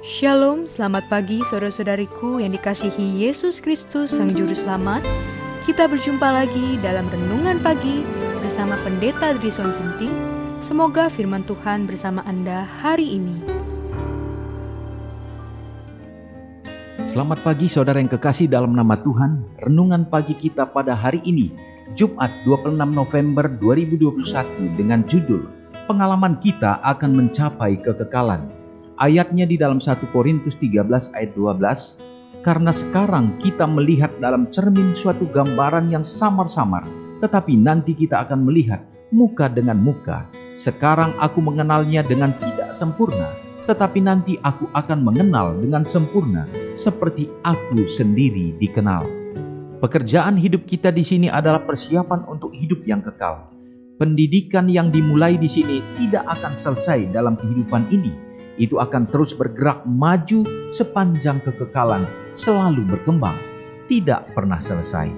Shalom, selamat pagi saudara-saudariku yang dikasihi Yesus Kristus Sang Juru Selamat. Kita berjumpa lagi dalam Renungan Pagi bersama Pendeta Drison Ginting. Semoga firman Tuhan bersama Anda hari ini. Selamat pagi saudara yang kekasih dalam nama Tuhan. Renungan pagi kita pada hari ini, Jumat 26 November 2021 dengan judul Pengalaman kita akan mencapai kekekalan. Ayatnya di dalam 1 Korintus 13 ayat 12. Karena sekarang kita melihat dalam cermin suatu gambaran yang samar-samar, tetapi nanti kita akan melihat muka dengan muka. Sekarang aku mengenalnya dengan tidak sempurna, tetapi nanti aku akan mengenal dengan sempurna, seperti aku sendiri dikenal. Pekerjaan hidup kita di sini adalah persiapan untuk hidup yang kekal. Pendidikan yang dimulai di sini tidak akan selesai dalam kehidupan ini. Itu akan terus bergerak maju sepanjang kekekalan, selalu berkembang, tidak pernah selesai.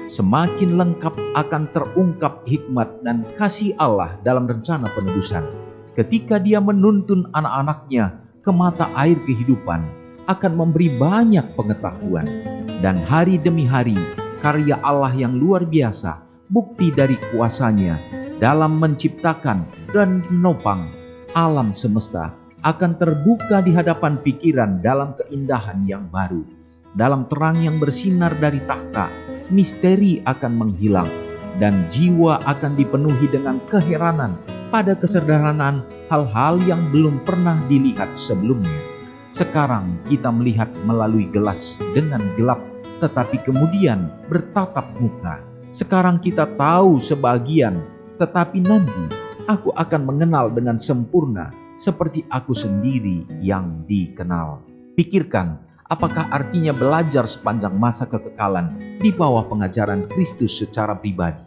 Semakin lengkap akan terungkap hikmat dan kasih Allah dalam rencana penebusan. Ketika Dia menuntun anak-anaknya ke mata air kehidupan, akan memberi banyak pengetahuan. Dan hari demi hari, karya Allah yang luar biasa, bukti dari kuasa-Nya dalam menciptakan dan menopang alam semesta, akan terbuka di hadapan pikiran dalam keindahan yang baru. Dalam terang yang bersinar dari takhta, misteri akan menghilang, dan jiwa akan dipenuhi dengan keheranan pada kesederhanaan hal-hal yang belum pernah dilihat sebelumnya. Sekarang kita melihat melalui gelas dengan gelap, tetapi kemudian bertatap muka. Sekarang kita tahu sebagian, tetapi nanti aku akan mengenal dengan sempurna, seperti aku sendiri yang dikenal. Pikirkan, apakah artinya belajar sepanjang masa kekekalan di bawah pengajaran Kristus secara pribadi?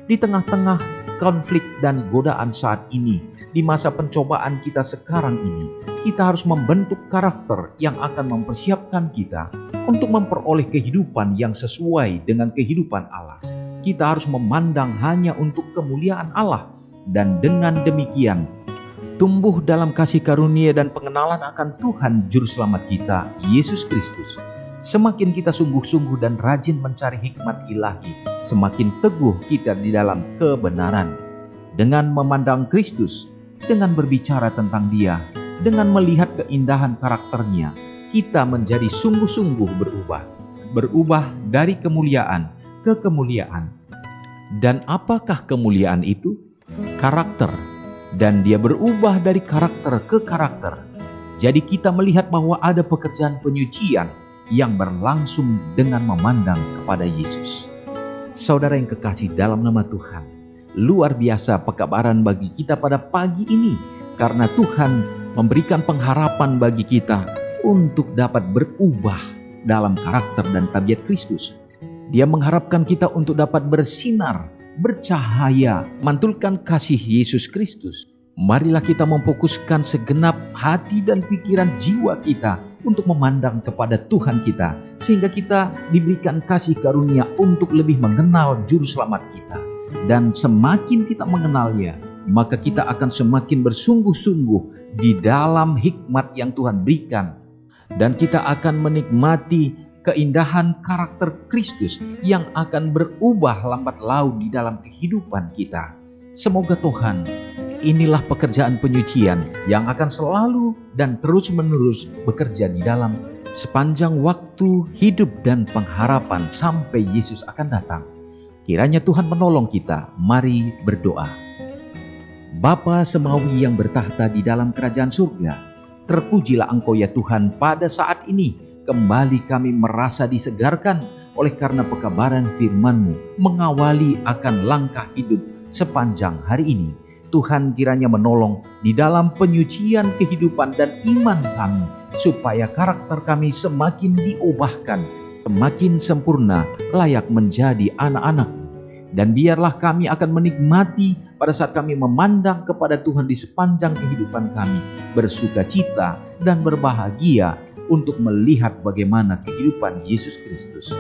Di tengah-tengah konflik dan godaan saat ini, di masa pencobaan kita sekarang ini, kita harus membentuk karakter yang akan mempersiapkan kita untuk memperoleh kehidupan yang sesuai dengan kehidupan Allah. Kita harus memandang hanya untuk kemuliaan Allah, dan dengan demikian tumbuh dalam kasih karunia dan pengenalan akan Tuhan Juru Selamat kita, Yesus Kristus. Semakin kita sungguh-sungguh dan rajin mencari hikmat ilahi, semakin teguh kita di dalam kebenaran. Dengan memandang Kristus, dengan berbicara tentang Dia, dengan melihat keindahan karakternya, kita menjadi sungguh-sungguh berubah. Berubah dari kemuliaan ke kemuliaan. Dan apakah kemuliaan itu? Karakter. Dan dia berubah dari karakter ke karakter. Jadi kita melihat bahwa ada pekerjaan penyucian yang berlangsung dengan memandang kepada Yesus. Saudara yang kekasih dalam nama Tuhan, luar biasa pekabaran bagi kita pada pagi ini, karena Tuhan memberikan pengharapan bagi kita untuk dapat berubah dalam karakter dan tabiat Kristus. Dia mengharapkan kita untuk dapat bersinar, bercahaya, mantulkan kasih Yesus Kristus. Marilah kita memfokuskan segenap hati dan pikiran jiwa kita untuk memandang kepada Tuhan kita, sehingga kita diberikan kasih karunia untuk lebih mengenal Juru Selamat kita. Dan semakin kita mengenalnya, maka kita akan semakin bersungguh-sungguh di dalam hikmat yang Tuhan berikan. Dan kita akan menikmati keindahan karakter Kristus yang akan berubah lambat laun di dalam kehidupan kita. Semoga Tuhan, inilah pekerjaan penyucian yang akan selalu dan terus-menerus bekerja di dalam sepanjang waktu hidup dan pengharapan sampai Yesus akan datang. Kiranya Tuhan menolong kita. Mari berdoa. Bapa Semawi yang bertahta di dalam kerajaan surga, terpujilah Engkau ya Tuhan pada saat ini. Kembali kami merasa disegarkan oleh karena pekabaran firman-Mu mengawali akan langkah hidup sepanjang hari ini. Tuhan kiranya menolong di dalam penyucian kehidupan dan iman kami, supaya karakter kami semakin diubahkan, semakin sempurna, layak menjadi anak-anak-Mu. Dan biarlah kami akan menikmati pada saat kami memandang kepada Tuhan di sepanjang kehidupan kami, bersuka cita dan berbahagia untuk melihat bagaimana kehidupan Yesus Kristus.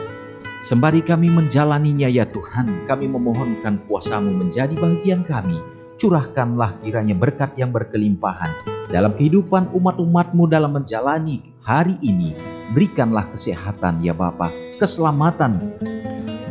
Sembari kami menjalaninya ya Tuhan, kami memohonkan kuasa-Mu menjadi bagian kami. curahkanlah kiranya berkat yang berkelimpahan dalam kehidupan umat-umat-Mu dalam menjalani hari ini. Berikanlah kesehatan ya Bapa, keselamatan,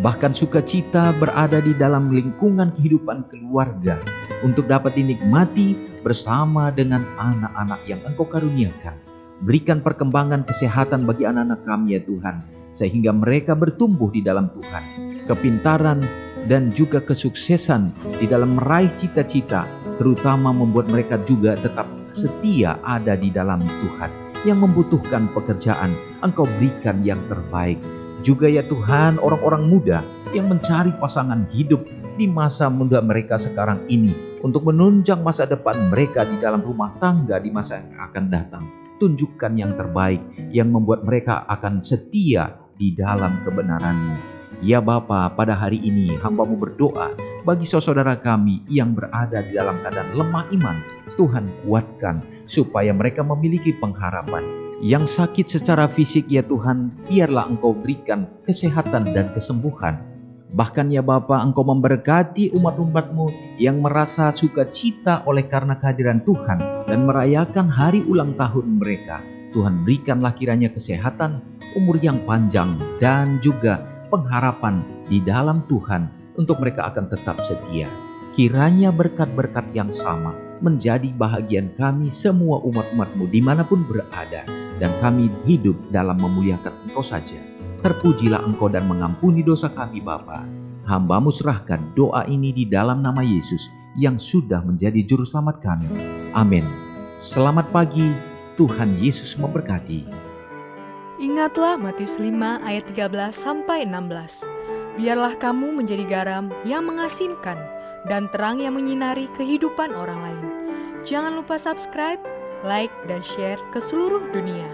bahkan sukacita berada di dalam lingkungan kehidupan keluarga untuk dapat dinikmati bersama dengan anak-anak yang Engkau karuniakan. Berikan perkembangan kesehatan bagi anak-anak kami ya Tuhan, sehingga mereka bertumbuh di dalam Tuhan, kepintaran dan juga kesuksesan di dalam meraih cita-cita, terutama membuat mereka juga tetap setia ada di dalam Tuhan. Yang membutuhkan pekerjaan, Engkau berikan yang terbaik. Juga ya Tuhan, orang-orang muda yang mencari pasangan hidup di masa muda mereka sekarang ini, untuk menunjang masa depan mereka di dalam rumah tangga di masa yang akan datang. Tunjukkan yang terbaik yang membuat mereka akan setia di dalam kebenaran-Mu. Ya Bapa, pada hari ini hamba-Mu berdoa bagi saudara kami yang berada di dalam keadaan lemah iman. Tuhan kuatkan supaya mereka memiliki pengharapan. Yang sakit secara fisik ya Tuhan, biarlah Engkau berikan kesehatan dan kesembuhan. Bahkan ya Bapa, Engkau memberkati umat-umat-Mu yang merasa sukacita oleh karena kehadiran Tuhan dan merayakan hari ulang tahun mereka. Tuhan berikanlah kiranya kesehatan, umur yang panjang, dan juga pengharapan di dalam Tuhan untuk mereka akan tetap setia. Kiranya berkat-berkat yang sama menjadi bahagian kami semua umat-umat-Mu dimanapun berada, dan kami hidup dalam memuliakan Engkau saja. Terpujilah Engkau dan mengampuni dosa kami Bapa. Hamba-Mu serahkan doa ini di dalam nama Yesus yang sudah menjadi juru selamat kami. Amin. Selamat pagi, Tuhan Yesus memberkati. Ingatlah Matius 5 ayat 13-16. Biarlah kamu menjadi garam yang mengasinkan dan terang yang menyinari kehidupan orang lain. Jangan lupa subscribe, like, dan share ke seluruh dunia.